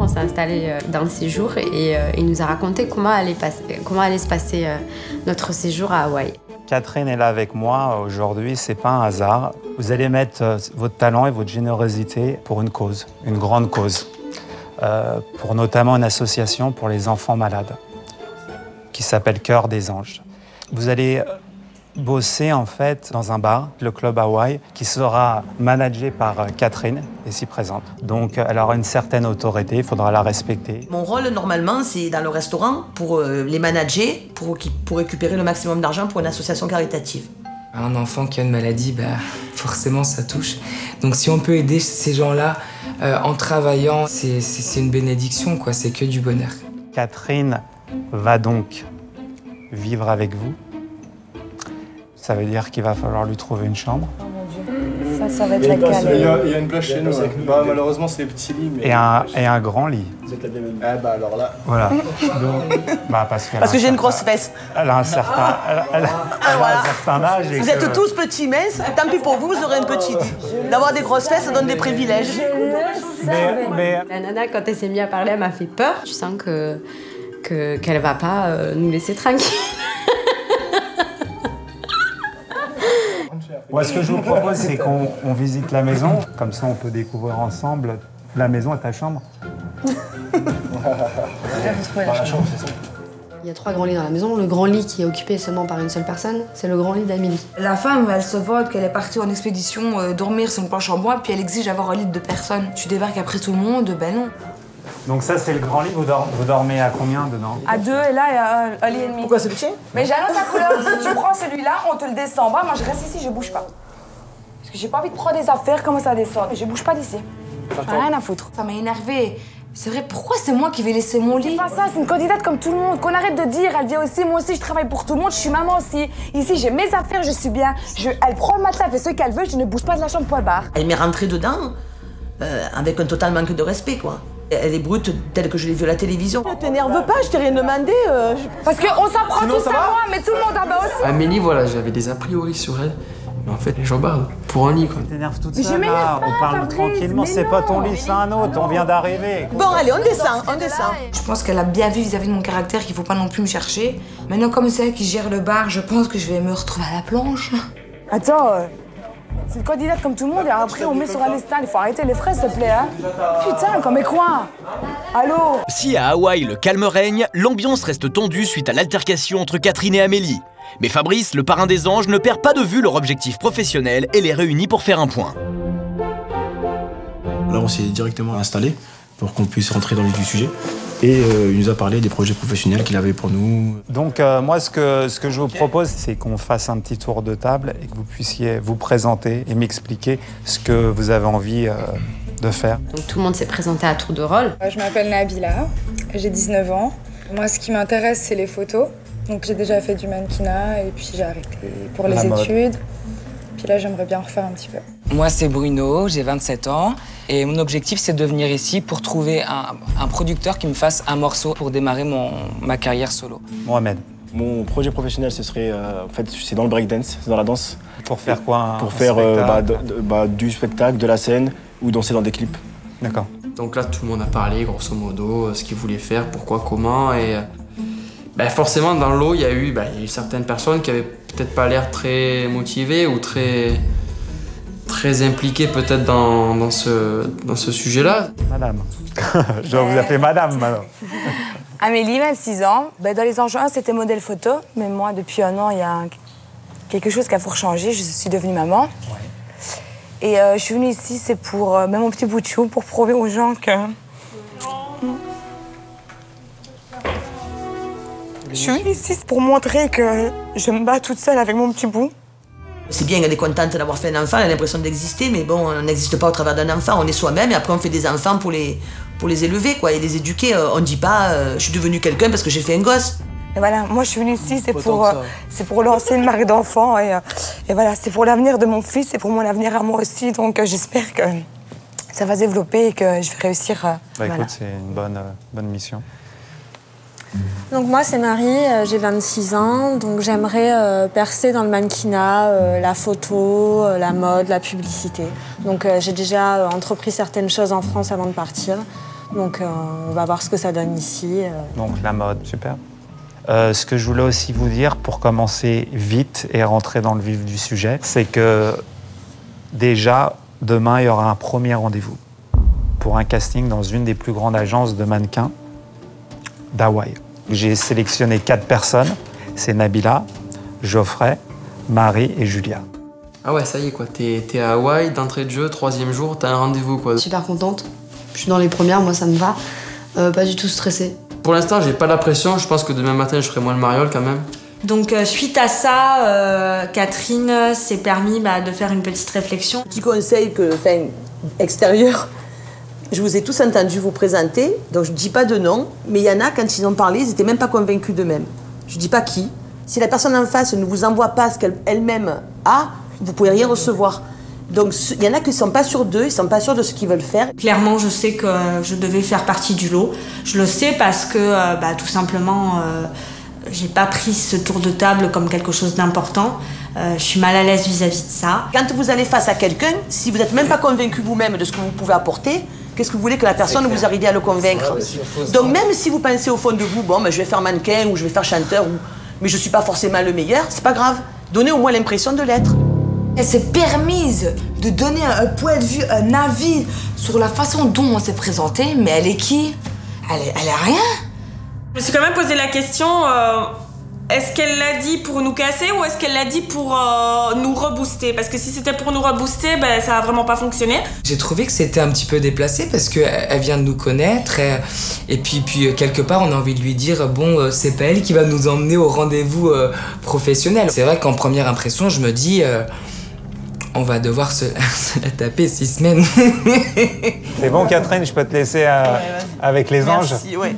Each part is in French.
On s'est installé dans le séjour et il nous a raconté comment allait se passer notre séjour à Hawaï. Catherine est là avec moi aujourd'hui, c'est pas un hasard. Vous allez mettre votre talent et votre générosité pour une cause, une grande cause, pour notamment une association pour les enfants malades qui s'appelle Cœur des Anges. Vous allez bosser en fait dans un bar, le Club Hawaï, qui sera managé par Catherine, ici présente. Donc elle aura une certaine autorité, il faudra la respecter. Mon rôle normalement c'est dans le restaurant pour les manager, pour récupérer le maximum d'argent pour une association caritative. Un enfant qui a une maladie, forcément ça touche. Donc si on peut aider ces gens-là en travaillant, c'est une bénédiction, quoi. C'est que du bonheur. Catherine va donc vivre avec vous. Ça veut dire qu'il va falloir lui trouver une chambre. Oh mon Dieu, ça va être la galère. Il y a une place chez nous. Malheureusement, c'est les petits lits. Mais et un grand lit. Vous êtes la bienvenue. Alors là. Voilà. Donc, parce que j'ai une grosse fesse. Elle a un certain, elle a un certain âge. Vous êtes tous petits minces, tant pis pour vous, vous aurez un petit lit. D'avoir des grosses fesses, ça donne des privilèges. Mais... La nana, quand elle s'est mise à parler, elle m'a fait peur. Tu sens qu'elle va pas nous laisser tranquille. Moi, ce que je vous propose, c'est qu'on visite la maison. Comme ça, on peut découvrir ensemble la maison et ta chambre. La chambre, c'est ça. Il y a 3 grands lits dans la maison. Le grand lit qui est occupé seulement par une seule personne, c'est le grand lit d'Amélie. La femme, elle se vote qu'elle est partie en expédition dormir sur une planche en bois, puis elle exige d'avoir un lit de personne. Tu débarques après tout le monde, ben non. Donc ça, c'est le grand lit. Vous dormez à combien dedans? À 2, et là, il y a un lit et demi. Pourquoi c'est petit? Mais j'annonce la couleur. Si tu prends celui-là, on te le descend en bas. Moi, je reste ici, je bouge pas. Parce que j'ai pas envie de prendre des affaires, comment ça descend. Je bouge pas d'ici. J'en ai rien à foutre. Ça m'a énervée. C'est vrai, pourquoi c'est moi qui vais laisser mon lit? C'est pas ça, c'est une candidate comme tout le monde. Qu'on arrête de dire, elle vient aussi, moi aussi, je travaille pour tout le monde, je suis maman aussi. Ici, j'ai mes affaires, je suis bien. Elle prend le matelas, elle fait ce qu'elle veut, je ne bouge pas de la chambre pour le bar. Elle m'est rentrée dedans avec un total manque de respect, quoi. Elle est brute telle que je l'ai vue à la télévision. Ne t'énerve pas, je t'ai rien demandé. Parce qu'on s'en prend tous à moi, mais tout le monde en bas aussi. Amélie, voilà, j'avais des a priori sur elle. Mais en fait, j'en parle pour un lit, quoi. T'énerves toute Mais seule, je m'énerve là. pas, On parle Fabrice, tranquillement. mais C'est pas ton non, lit, c'est un autre. On vient d'arriver. Bon, allez, on descend. Je pense qu'elle a bien vu vis-à-vis de mon caractère qu'il faut pas non plus me chercher. Maintenant, comme c'est elle qui gère le bar, je pense que je vais me retrouver à la planche. Attends, c'est une candidate comme tout le monde et après on met sur un instant. Il faut arrêter les frais, s'il te plaît, hein. Putain, comme mais quoi? Allô? Si à Hawaï le calme règne, l'ambiance reste tendue suite à l'altercation entre Catherine et Amélie. Mais Fabrice, le parrain des anges, ne perd pas de vue leur objectif professionnel et les réunit pour faire un point. Là, on s'est directement installé pour qu'on puisse rentrer dans le vif du sujet. Et il nous a parlé des projets professionnels qu'il avait pour nous. Donc moi, ce que je vous propose, c'est qu'on fasse un petit tour de table et que vous puissiez vous présenter et m'expliquer ce que vous avez envie de faire. Donc tout le monde s'est présenté à tour de rôle. Je m'appelle Nabila, j'ai 19 ans. Moi, ce qui m'intéresse, c'est les photos. Donc j'ai déjà fait du mannequinat et puis j'ai arrêté pour les études. Puis là, j'aimerais bien refaire un petit peu. Moi, c'est Bruno, j'ai 27 ans. Et mon objectif, c'est de venir ici pour trouver un producteur qui me fasse un morceau pour démarrer ma carrière solo. Mohamed. Mon projet professionnel, ce serait, en fait, c'est dans le breakdance, c'est dans la danse. Pour faire quoi? Pour faire du spectacle, de la scène ou danser dans des clips. D'accord. Donc là, tout le monde a parlé, grosso modo, ce qu'il voulait faire, pourquoi, comment. Et forcément, dans l'eau, il y a eu certaines personnes qui avaient peut-être pas l'air très motivées ou très impliquées peut-être dans ce sujet-là. Madame. Je dois vous appeler madame, maintenant. Amélie, 26 ans. Dans les enjeux 1, c'était modèle photo. Mais moi, depuis un an, il y a quelque chose qu'il faut changer. Je suis devenue maman. Ouais. Et je suis venue ici, c'est pour même mon petit bout de chou, pour prouver aux gens que... Je suis venue ici pour montrer que je me bats toute seule avec mon petit bout. C'est bien, elle est contente d'avoir fait un enfant, elle a l'impression d'exister, mais bon, on n'existe pas au travers d'un enfant, on est soi-même et après on fait des enfants pour les élever, quoi, et les éduquer. On ne dit pas je suis devenue quelqu'un parce que j'ai fait un gosse. Et voilà, moi je suis venue ici, c'est pour lancer une marque d'enfant et voilà, c'est pour l'avenir de mon fils et pour mon avenir à moi aussi, donc j'espère que ça va se développer et que je vais réussir. Écoute, c'est une bonne mission. Donc moi c'est Marie, j'ai 26 ans, donc j'aimerais percer dans le mannequinat, la photo, la mode, la publicité. Donc j'ai déjà entrepris certaines choses en France avant de partir. Donc on va voir ce que ça donne ici. Donc la mode, super. Ce que je voulais aussi vous dire, pour commencer vite et rentrer dans le vif du sujet, c'est que déjà, demain, il y aura un premier rendez-vous pour un casting dans une des plus grandes agences de mannequins d'Hawaï. J'ai sélectionné 4 personnes, c'est Nabila, Geoffrey, Marie et Julia. Ah ouais, ça y est quoi, t'es à Hawaï, d'entrée de jeu, 3e jour, t'as un rendez-vous quoi. Super contente. Je suis dans les premières, moi ça me va. Pas du tout stressée. Pour l'instant, j'ai pas la pression, je pense que demain matin, je ferai moins le mariole quand même. Donc suite à ça, Catherine s'est permis de faire une petite réflexion. Petit conseil extérieur, je vous ai tous entendu vous présenter, donc je ne dis pas de nom, mais il y en a, quand ils ont parlé, ils n'étaient même pas convaincus d'eux-mêmes. Je ne dis pas qui. Si la personne en face ne vous envoie pas ce qu'elle-même a, vous ne pouvez rien recevoir. Donc il y en a qui ne sont pas sûrs d'eux, ils ne sont pas sûrs de ce qu'ils veulent faire. Clairement, je sais que je devais faire partie du lot. Je le sais parce que tout simplement, j'ai pas pris ce tour de table comme quelque chose d'important. Je suis mal à l'aise vis-à-vis de ça. Quand vous allez face à quelqu'un, si vous n'êtes même pas convaincu vous-même de ce que vous pouvez apporter, qu'est-ce que vous voulez que la personne vous arrive à le convaincre? Donc même si vous pensez au fond de vous, bon, je vais faire mannequin ou je vais faire chanteur, mais je ne suis pas forcément le meilleur, c'est pas grave. Donnez au moins l'impression de l'être. Elle s'est permise de donner un point de vue, un avis sur la façon dont on s'est présenté, mais elle est qui? Elle est rien. Je me suis quand même posé la question, est-ce qu'elle l'a dit pour nous casser ou est-ce qu'elle l'a dit pour nous rebooster? Parce que si c'était pour nous rebooster, ça a vraiment pas fonctionné. J'ai trouvé que c'était un petit peu déplacé parce qu'elle vient de nous connaître et puis quelque part on a envie de lui dire bon c'est pas elle qui va nous emmener au rendez-vous professionnel. C'est vrai qu'en première impression je me dis on va devoir se la taper 6 semaines. C'est bon Catherine, je peux te laisser avec les anges. Merci, ouais.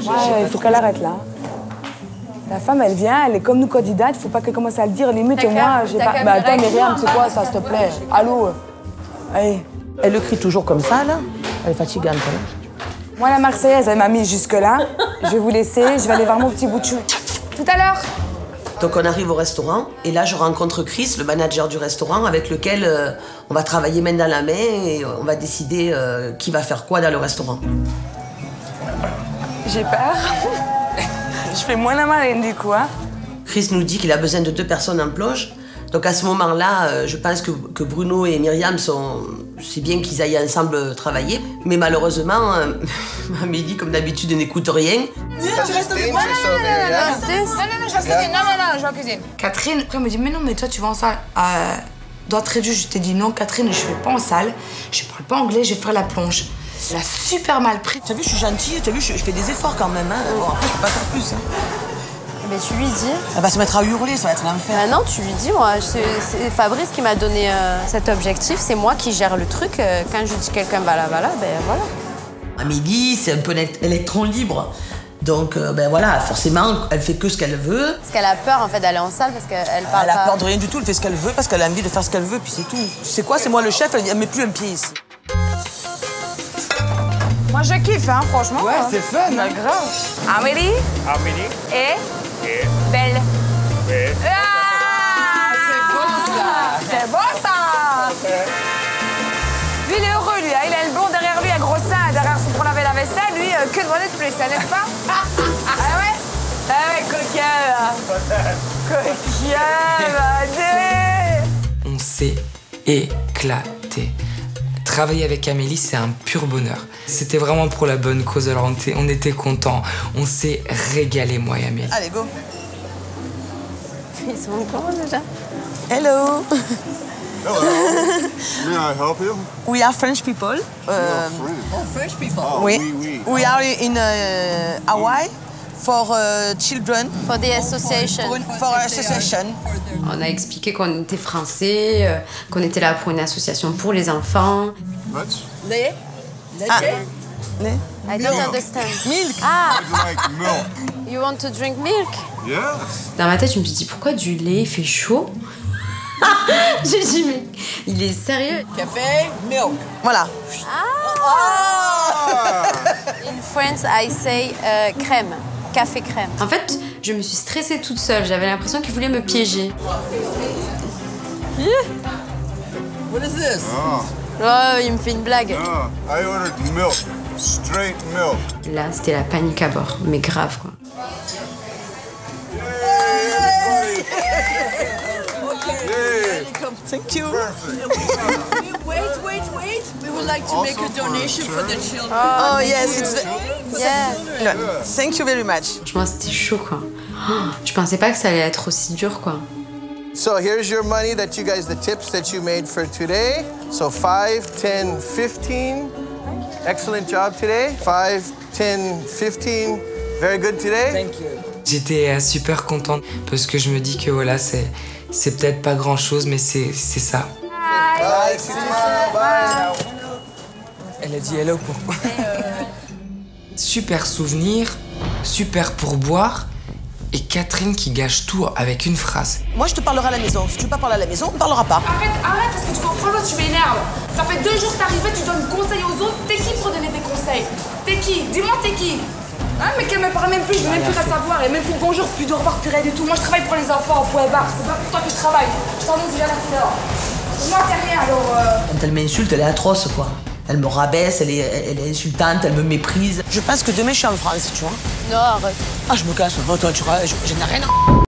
Ouais, il faut qu'elle arrête là. La femme, elle vient, elle est comme nous candidates, il faut pas qu'elle commence à le dire, limite, moi, j'ai pas... Bah attends, Myriam, c'est quoi ça, s'il te plaît? Allô? Allez. Elle le crie toujours comme ça, là. Elle est fatigante, là. Moi, la Marseillaise, elle m'a mise jusque-là. Je vais vous laisser, je vais aller voir mon petit bout de chou. Tout à l'heure. Donc on arrive au restaurant, et là je rencontre Chris, le manager du restaurant, avec lequel on va travailler main dans la main, et on va décider qui va faire quoi dans le restaurant. J'ai peur. Je fais moins la marine du coup. Hein. Chris nous dit qu'il a besoin de 2 personnes en plonge. Donc à ce moment-là, je pense que Bruno et Myriam c'est bien qu'ils aillent ensemble travailler. Mais malheureusement, Amélie, comme d'habitude, n'écoute rien. Tu restes au Non, je reste je vais en cuisine. Catherine, après, elle me dit, mais non, mais toi, tu vas en salle. D'entrée de jeu, je t'ai dit non, Catherine, je vais pas en salle. Je parle pas anglais, je vais faire la plonge. Elle a super mal pris. T'as vu, je suis gentille, t'as vu, je fais des efforts quand même. Hein. Bon, après, je peux pas faire plus. Hein. Mais tu lui dis. Elle va se mettre à hurler, ça va être l'enfer. Bah non, tu lui dis, moi, c'est Fabrice qui m'a donné cet objectif, c'est moi qui gère le truc. Quand je dis quelqu'un va là, ben voilà. Amélie, c'est un peu électron libre. Donc, voilà, forcément, elle fait que ce qu'elle veut. Parce qu'elle a peur, en fait, d'aller en salle, parce qu'elle parle Elle a peur de rien du tout, elle fait ce qu'elle veut, parce qu'elle a envie de faire ce qu'elle veut, puis c'est tout. Tu sais quoi, c'est moi le chef, elle met plus un pied ici. Moi, je kiffe, hein, franchement. Ouais, c'est fun. Bah, grave. Amélie et Belle. Ah, c'est beau, ça. Lui, il est heureux, lui. Hein. Il a le blond derrière lui, un gros sein, derrière son pour laver la vaisselle. Lui, que demander de plus, ça n'est-ce pas? Ah ouais? Ah ouais, coquin, là. Coquin, allez. On s'est éclaté. Travailler avec Amélie, c'est un pur bonheur. C'était vraiment pour la bonne cause, alors on était contents. On s'est régalé, moi et Amélie. Allez, go. Ils sont comment déjà? Hello. Hello. May I help you? We are French people. French people. Oui. We are in Hawaii for children. For the association. For association. On a expliqué qu'on était français, qu'on était là pour une association pour les enfants. What? Lait. I don't understand. Milk. Ah, I'd like milk. you want to drink milk? Yes. Dans ma tête, je me suis dit, pourquoi du lait, il fait chaud? J'ai dit, mais il est sérieux? Café, milk. Voilà. In France, I say crème. Café crème. En fait, je me suis stressée toute seule. J'avais l'impression qu'il voulait me piéger. What is this? Oh, il me fait une blague. I ordered milk. Straight milk. Là, c'était la panique à bord, mais grave quoi. Thank you. Wait. We would like to make a donation for the children. Oh yes, it's Yeah. Thank you very much. Franchement, c'était chaud quoi. Je pensais pas que ça allait être aussi dur quoi. So here's your money that you guys, the tips that you made for today. So 5, 10, 15. Excellent job today. 5, 10, 15. Very good today. Thank you. J'étais super contente parce que je me dis que voilà, c'est peut-être pas grand-chose, mais c'est ça. Bye. Elle a dit hello, pourquoi? Super souvenir, super pourboire, et Catherine qui gâche tout avec une phrase. Moi, je te parlerai à la maison. Si tu veux pas parler à la maison, on ne parlera pas. Arrête, parce que tu comprends pas, tu m'énerves. Ça fait 2 jours que t'es arrivé, tu donnes conseils aux autres. T'es qui pour donner des conseils? T'es qui? Dis-moi, t'es qui? Hein, mais qu'elle me parle même plus, je veux même plus la savoir. Et même plus bonjour, plus de revoir, plus rien du tout. Moi, je travaille pour les enfants, au point barre. C'est pas pour toi que je travaille. Je t'en dis, viens la couleur. Moi, t'es rien, alors... Quand elle m'insulte, elle est atroce, quoi. Elle me rabaisse, elle est insultante, elle me méprise. Je pense que demain, je suis en France, tu vois. Non, arrête. Ah, je me casse. Toi, je n'ai rien à...